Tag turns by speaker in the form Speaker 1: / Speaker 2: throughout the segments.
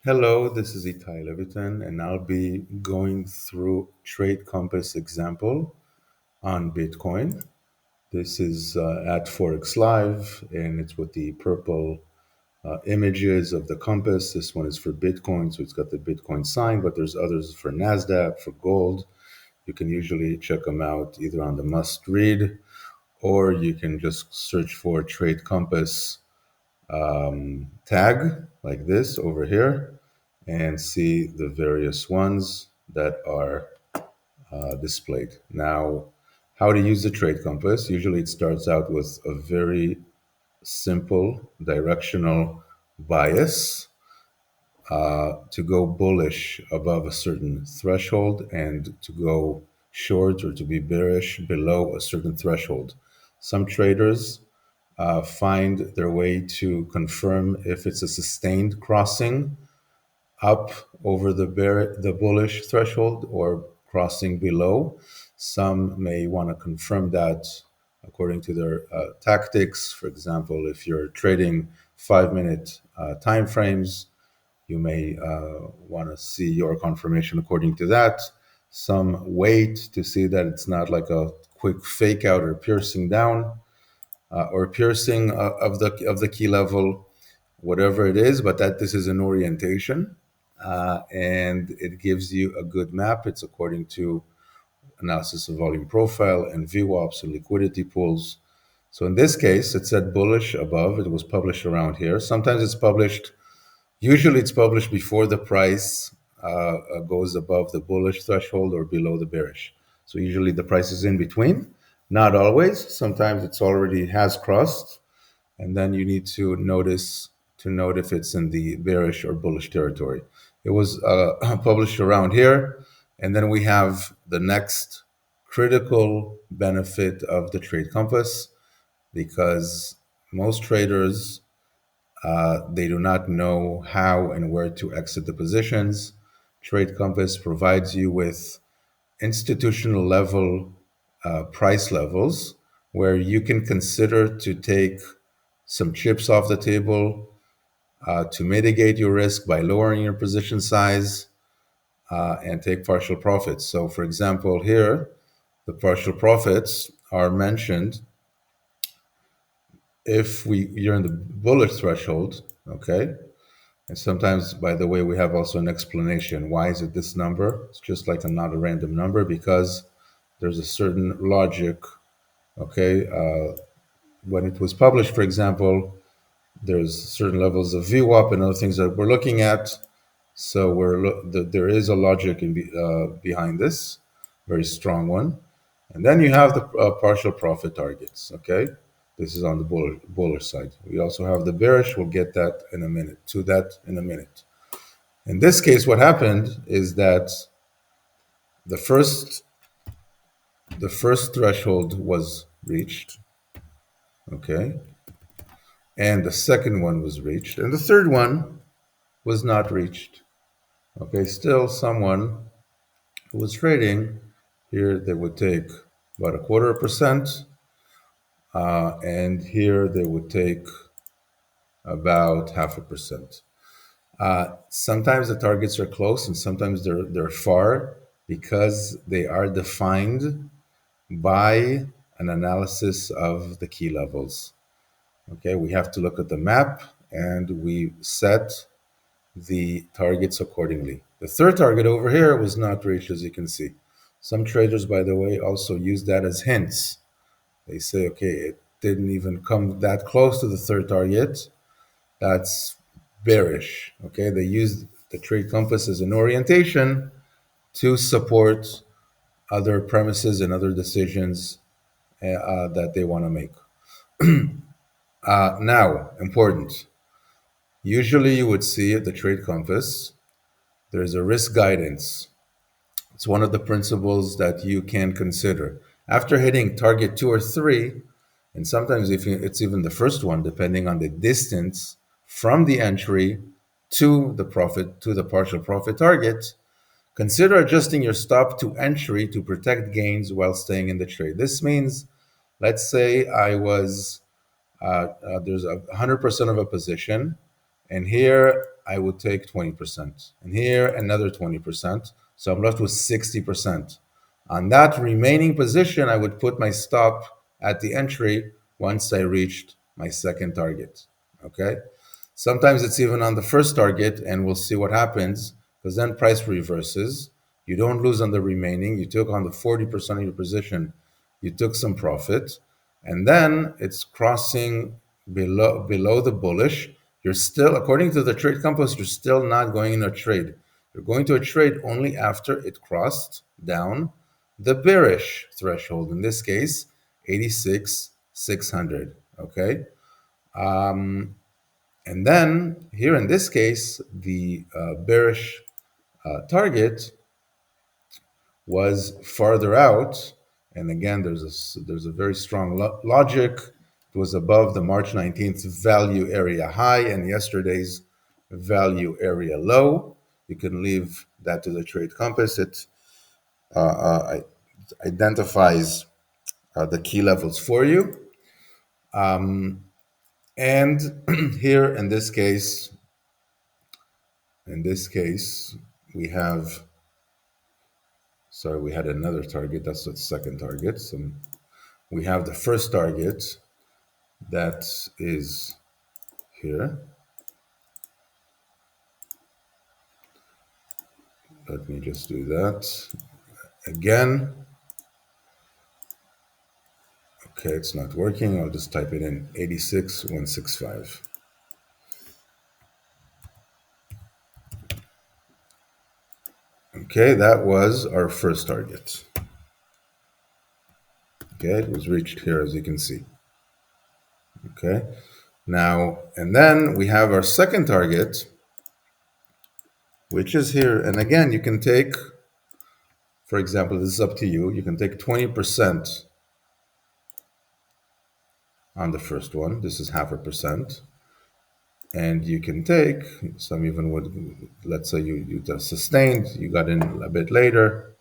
Speaker 1: Hello, this is Itai Levitan, and I'll be going through tradeCompass example on Bitcoin. This is at Forex Live, and it's with the purple images of the compass. This one is for Bitcoin, so it's got the Bitcoin sign, but there's others for NASDAQ, for gold. You can usually check them out either on the must read, or you can just search for tradeCompass tag like this over here and see the various ones that are displayed. Now, how to use the trade compass? Usually it starts out with a very simple directional bias to go bullish above a certain threshold and to go short or to be bearish below a certain threshold. Some traders find their way to confirm if it's a sustained crossing up over the bullish threshold or crossing below. Some may want to confirm that according to their tactics. For example, if you're trading 5 minute time frames, you may want to see your confirmation according to that. Some wait to see that it's not like a quick fake out or piercing down or piercing of the key level, whatever it is, but that this is an orientation and it gives you a good map. It's according to analysis of volume profile and VWAPs and liquidity pools. So in this case, it said bullish above. It was published around here. Sometimes it's published, usually it's published before the price goes above the bullish threshold or below the bearish. So usually the price is in between. Not always. Sometimes it's already has crossed, and then you need to note if it's in the bearish or bullish territory. It was published around here, and then we have the next critical benefit of the trade compass, because most traders they do not know how and where to exit the positions. Trade compass provides you with institutional level price levels where you can consider to take some chips off the table to mitigate your risk by lowering your position size and take partial profits. So, for example, here, the partial profits are mentioned if you're in the bullish threshold, okay? And sometimes, by the way, we have also an explanation. Why is it this number? It's just like not a random number because there's a certain logic, okay? When it was published, for example, there's certain levels of VWAP and other things that we're looking at. So there is a logic behind this, very strong one. And then you have the partial profit targets. Okay, this is on the bullish side. We also have the bearish. We'll get that in a minute. To that in a minute. In this case, what happened is that the first the first threshold was reached. Okay, and the second one was reached, and the third one was not reached. Okay, still someone who was trading here, they would take about a quarter of a percent, and here they would take about half a percent. Sometimes the targets are close and sometimes they're far because they are defined by an analysis of the key levels. Okay, we have to look at the map and we set the targets accordingly. The third target over here was not reached, as you can see. Some traders, by the way, also use that as hints. They say, okay, it didn't even come that close to the third target. That's bearish. Okay, they use the trade compass as an orientation to support other premises and other decisions that they want to make. Now, important. Usually, you would see at the trade compass, there's a risk guidance. It's one of the principles that you can consider. After hitting target 2 or 3, and sometimes if it's even the first one, depending on the distance from the entry to the partial profit target, consider adjusting your stop to entry to protect gains while staying in the trade. This means, let's say I was there's 100% of a position, and here I would take 20%. And here, another 20%. So I'm left with 60%. On that remaining position, I would put my stop at the entry once I reached my second target. Okay? Sometimes it's even on the first target, and we'll see what happens because then price reverses. You don't lose on the remaining. You took on the 40% of your position, you took some profit, and then it's crossing below the bullish. You're still, according to the trade compass, you're still not going in a trade. You're going to a trade only after it crossed down the bearish threshold. In this case, 86,600. Okay. And then here in this case, the bearish target was farther out. And again, there's a very strong logic. It was above the March 19th value area high and yesterday's value area low. You can leave that to the trade compass. It identifies the key levels for you. And here in this case, we have, sorry, we had another target. That's the second target. So we have the first target that is here. Let me just do that again. Okay, it's not working. I'll just type it in 86,165. Okay, that was our first target. Okay, it was reached here, as you can see. Okay, now, and then we have our second target, which is here. And again, you can take, for example, this is up to you. You can take 20% on the first one. This is 0.5%. And you can take, some even would, let's say you just sustained, you got in a bit later.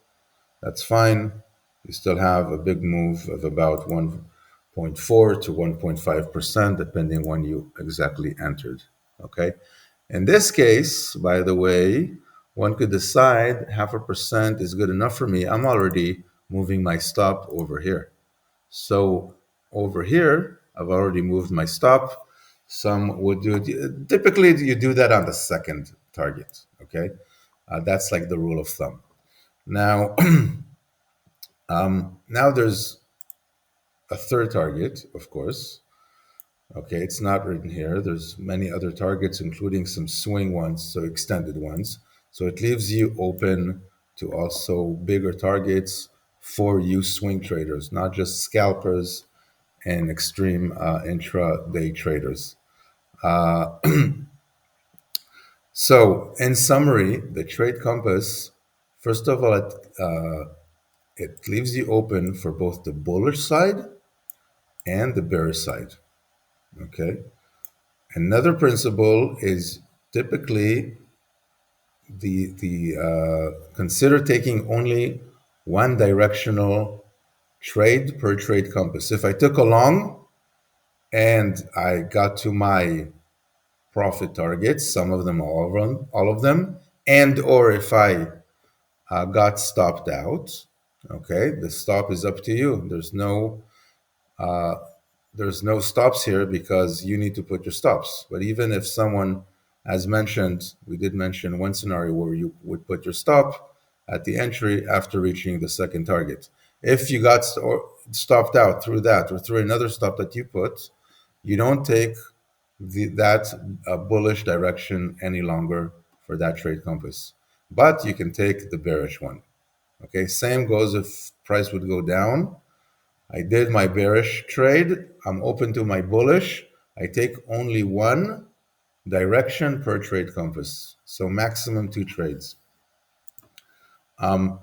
Speaker 1: That's fine. You still have a big move of about 1.4 to 1.5%, depending when you exactly entered. Okay. In this case, by the way, one could decide 0.5% is good enough for me. I'm already moving my stop over here. So over here, I've already moved my stop. Some would do it. Typically, you do that on the second target. Okay. That's like the rule of thumb. Now, now there's a third target, of course. Okay, it's not written here. There's many other targets, including some swing ones, so extended ones. So it leaves you open to also bigger targets for you swing traders, not just scalpers and extreme intraday traders. So in summary, the trade compass, first of all, it leaves you open for both the bullish side and the bearish side. Okay. Another principle is typically the consider taking only one directional trade per trade compass. If I took a long and I got to my profit targets, some of them, all of them, and or if I got stopped out, okay, the stop is up to you. There's no stops here because you need to put your stops. But even if someone, as mentioned, we did mention one scenario where you would put your stop at the entry after reaching the second target. If you got stopped out through that or through another stop that you put, you don't take that bullish direction any longer for that trade compass. But you can take the bearish one. Okay, same goes if price would go down. I did my bearish trade. I'm open to my bullish. I take only one direction per trade compass. So maximum 2 trades. So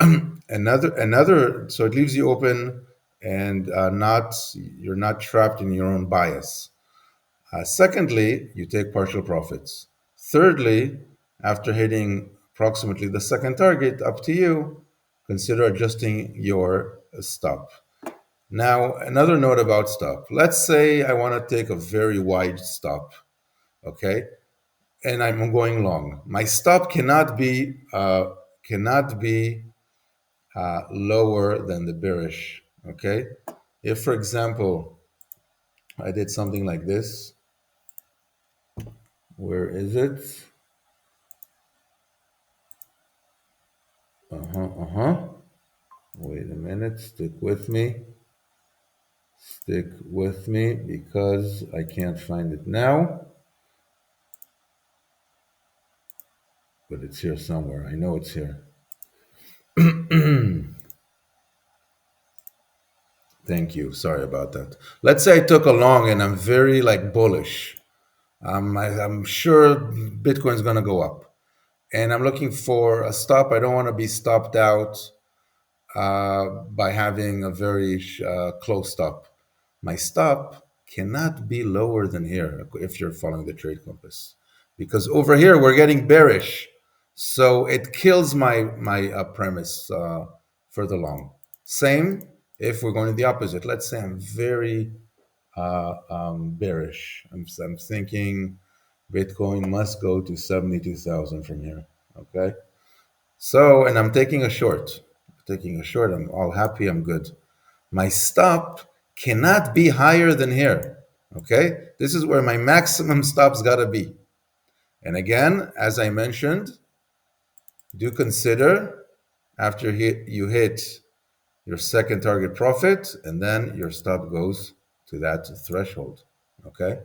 Speaker 1: it leaves you open and you're not trapped in your own bias. Secondly, you take partial profits. Thirdly, after hitting approximately the second target, up to you, consider adjusting your stop. Now, another note about stop. Let's say I want to take a very wide stop, okay? and I'm going long. My stop cannot be lower than the bearish. Okay, if for example I did something like this, where is it? Wait a minute. Stick with me because I can't find it now, but it's here somewhere. I know it's here. Thank you. Sorry about that. Let's say I took a long and I'm very like bullish. I'm sure Bitcoin's going to go up. And I'm looking for a stop. I don't want to be stopped out by having a very close stop. My stop cannot be lower than here if you're following the trade compass, because over here we're getting bearish, so it kills my premise for the long. Same if we're going to the opposite. Let's say I'm very bearish. I'm thinking Bitcoin must go to 72,000 from here. Okay. So, and I'm taking a short. Taking a short, I'm all happy, I'm good. My stop cannot be higher than here. Okay? This is where my maximum stop's got to be. And again, as I mentioned, do consider after you hit your second target profit, and then your stop goes to that threshold. Okay?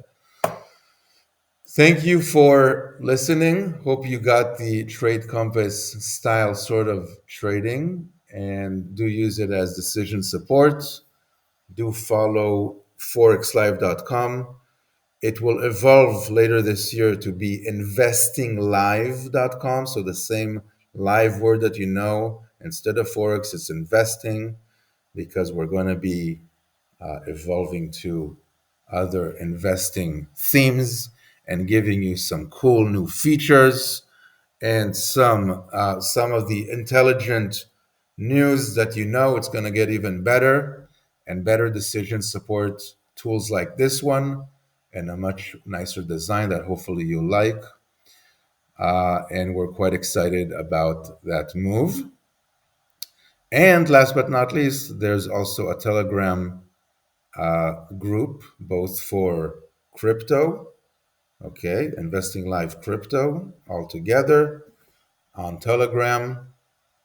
Speaker 1: Thank you for listening. Hope you got the Trade Compass style sort of trading, and do use it as decision support. Do follow forexlive.com. It will evolve later this year to be investinglive.com. So the same live word that you know, instead of Forex, it's investing, because we're going to be evolving to other investing themes and giving you some cool new features and some of the intelligent news that you know it's going to get even better, and better decision support tools like this one, and a much nicer design that hopefully you'll like. And we're quite excited about that move. And last but not least, there's also a Telegram group, both for crypto, okay, investing live crypto all together on Telegram.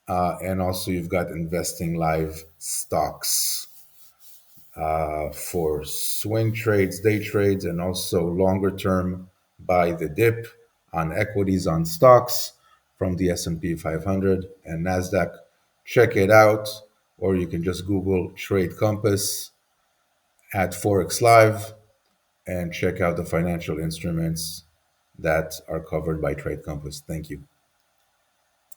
Speaker 1: And also, you've got investing live stocks for swing trades, day trades, and also longer term buy the dip on equities, on stocks from the S&P 500 and Nasdaq. Check it out, or you can just Google Trade Compass at Forex Live and check out the financial instruments that are covered by Trade Compass. Thank you.